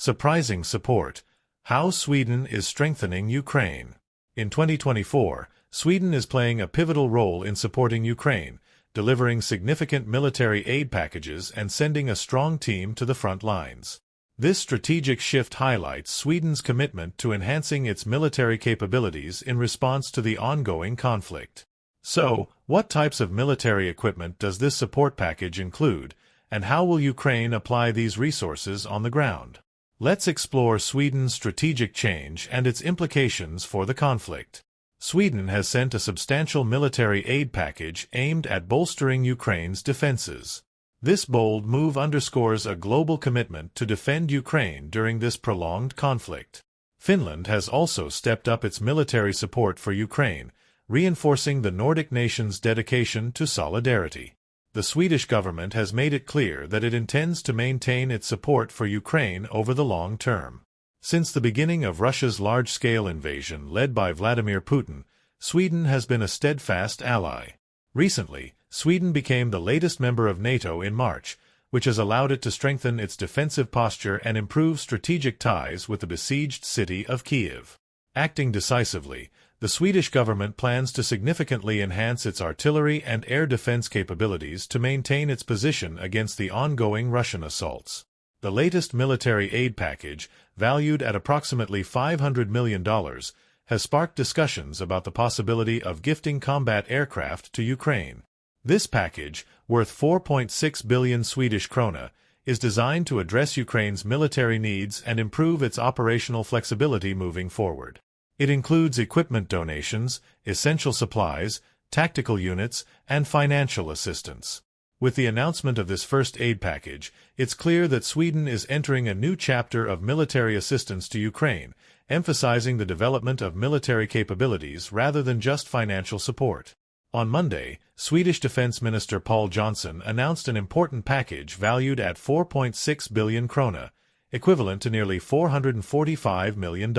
Surprising support. How Sweden is strengthening Ukraine. In 2024, Sweden is playing a pivotal role in supporting Ukraine, delivering significant military aid packages and sending a strong team to the front lines. This strategic shift highlights Sweden's commitment to enhancing its military capabilities in response to the ongoing conflict. So, what types of military equipment does this support package include, and how will Ukraine apply these resources on the ground? Let's explore Sweden's strategic change and its implications for the conflict. Sweden has sent a substantial military aid package aimed at bolstering Ukraine's defenses. This bold move underscores a global commitment to defend Ukraine during this prolonged conflict. Finland has also stepped up its military support for Ukraine, reinforcing the Nordic nations' dedication to solidarity. The Swedish government has made it clear that it intends to maintain its support for Ukraine over the long term. Since the beginning of Russia's large-scale invasion led by Vladimir Putin, Sweden has been a steadfast ally. Recently, Sweden became the latest member of NATO in March, which has allowed it to strengthen its defensive posture and improve strategic ties with the besieged city of Kyiv. Acting decisively, the Swedish government plans to significantly enhance its artillery and air defense capabilities to maintain its position against the ongoing Russian assaults. The latest military aid package, valued at approximately $500 million, has sparked discussions about the possibility of gifting combat aircraft to Ukraine. This package, worth 4.6 billion Swedish krona, is designed to address Ukraine's military needs and improve its operational flexibility moving forward. It includes equipment donations, essential supplies, tactical units, and financial assistance. With the announcement of this first aid package, it's clear that Sweden is entering a new chapter of military assistance to Ukraine, emphasizing the development of military capabilities rather than just financial support. On Monday, Swedish Defense Minister Paul Johnson announced an important package valued at 4.6 billion krona, equivalent to nearly $445 million.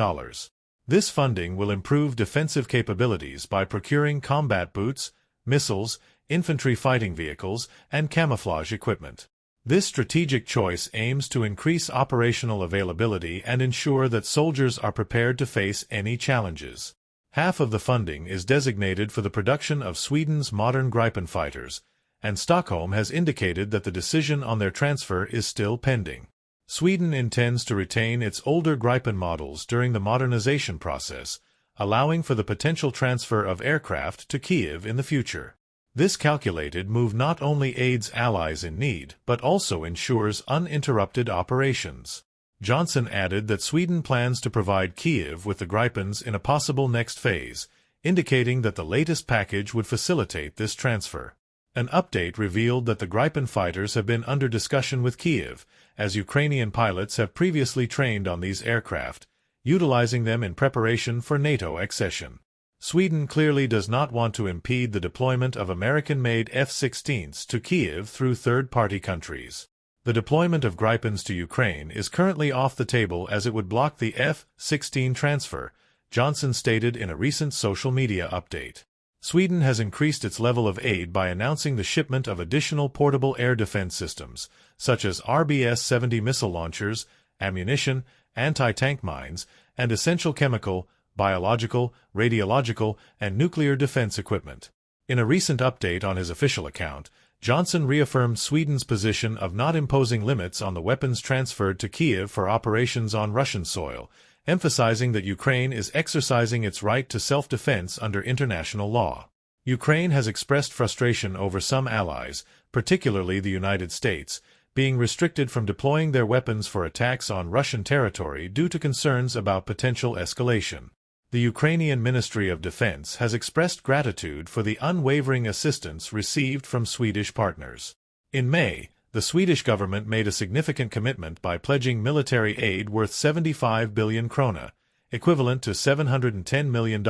This funding will improve defensive capabilities by procuring combat boots, missiles, infantry fighting vehicles, and camouflage equipment. This strategic choice aims to increase operational availability and ensure that soldiers are prepared to face any challenges. Half of the funding is designated for the production of Sweden's modern Gripen fighters, and Stockholm has indicated that the decision on their transfer is still pending. Sweden intends to retain its older Gripen models during the modernization process, allowing for the potential transfer of aircraft to Kyiv in the future. This calculated move not only aids allies in need, but also ensures uninterrupted operations. Johnson added that Sweden plans to provide Kyiv with the Gripens in a possible next phase, indicating that the latest package would facilitate this transfer. An update revealed that the Gripen fighters have been under discussion with Kyiv, as Ukrainian pilots have previously trained on these aircraft, utilizing them in preparation for NATO accession. Sweden clearly does not want to impede the deployment of American-made F-16s to Kyiv through third-party countries. The deployment of Gripens to Ukraine is currently off the table as it would block the F-16 transfer, Johnson stated in a recent social media update. Sweden has increased its level of aid by announcing the shipment of additional portable air defense systems, such as RBS-70 missile launchers, ammunition, anti-tank mines, and essential chemical, biological, radiological, and nuclear defense equipment. In a recent update on his official account, Johnson reaffirmed Sweden's position of not imposing limits on the weapons transferred to Kyiv for operations on Russian soil, emphasizing that Ukraine is exercising its right to self-defense under international law. Ukraine has expressed frustration over some allies, particularly the United States, being restricted from deploying their weapons for attacks on Russian territory due to concerns about potential escalation. The Ukrainian Ministry of Defense has expressed gratitude for the unwavering assistance received from Swedish partners. In May, the Swedish government made a significant commitment by pledging military aid worth 75 billion krona, equivalent to $710 million,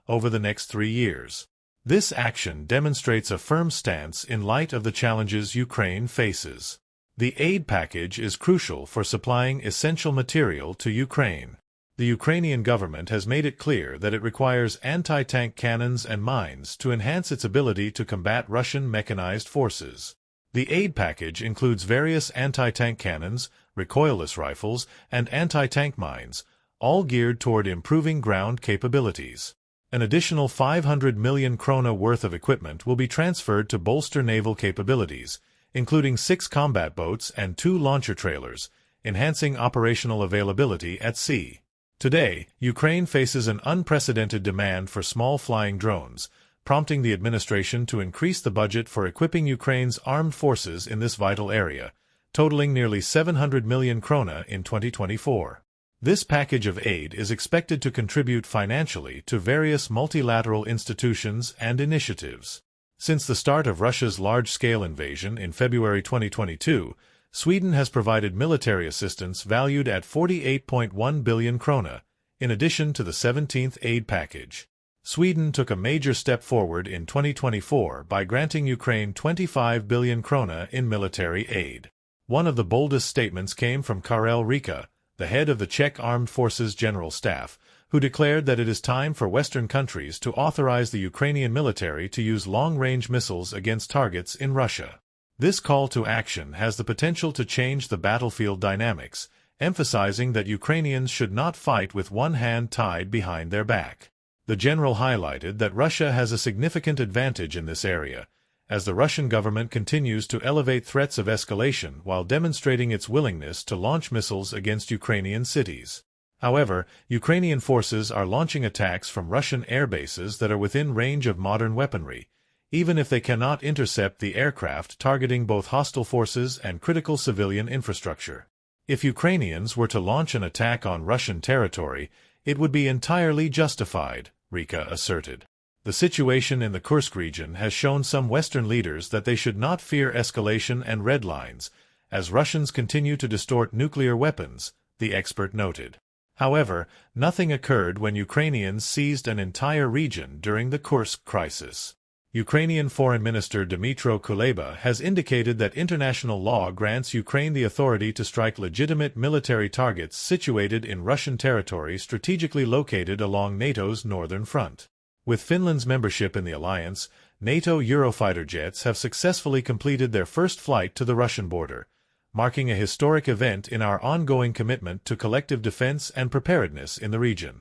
over the next 3 years. This action demonstrates a firm stance in light of the challenges Ukraine faces. The aid package is crucial for supplying essential material to Ukraine. The Ukrainian government has made it clear that it requires anti-tank cannons and mines to enhance its ability to combat Russian mechanized forces. The aid package includes various anti-tank cannons, recoilless rifles, and anti-tank mines, all geared toward improving ground capabilities. An additional 500 million krona worth of equipment will be transferred to bolster naval capabilities, including 6 combat boats and 2 launcher trailers, enhancing operational availability at sea. Today, Ukraine faces an unprecedented demand for small flying drones, prompting the administration to increase the budget for equipping Ukraine's armed forces in this vital area, totaling nearly 700 million krona in 2024. This package of aid is expected to contribute financially to various multilateral institutions and initiatives. Since the start of Russia's large-scale invasion in February 2022, Sweden has provided military assistance valued at 48.1 billion krona, in addition to the 17th aid package. Sweden took a major step forward in 2024 by granting Ukraine 25 billion krona in military aid. One of the boldest statements came from Karel Rika, the head of the Czech Armed Forces General Staff, who declared that it is time for Western countries to authorize the Ukrainian military to use long-range missiles against targets in Russia. This call to action has the potential to change the battlefield dynamics, emphasizing that Ukrainians should not fight with one hand tied behind their back. The general highlighted that Russia has a significant advantage in this area, as the Russian government continues to elevate threats of escalation while demonstrating its willingness to launch missiles against Ukrainian cities. However, Ukrainian forces are launching attacks from Russian air bases that are within range of modern weaponry, even if they cannot intercept the aircraft targeting both hostile forces and critical civilian infrastructure. If Ukrainians were to launch an attack on Russian territory, it would be entirely justified, Rika asserted. The situation in the Kursk region has shown some Western leaders that they should not fear escalation and red lines, as Russians continue to distort nuclear weapons, the expert noted. However, nothing occurred when Ukrainians seized an entire region during the Kursk crisis. Ukrainian Foreign Minister Dmytro Kuleba has indicated that international law grants Ukraine the authority to strike legitimate military targets situated in Russian territory strategically located along NATO's northern front. With Finland's membership in the alliance, NATO Eurofighter jets have successfully completed their first flight to the Russian border, marking a historic event in our ongoing commitment to collective defense and preparedness in the region.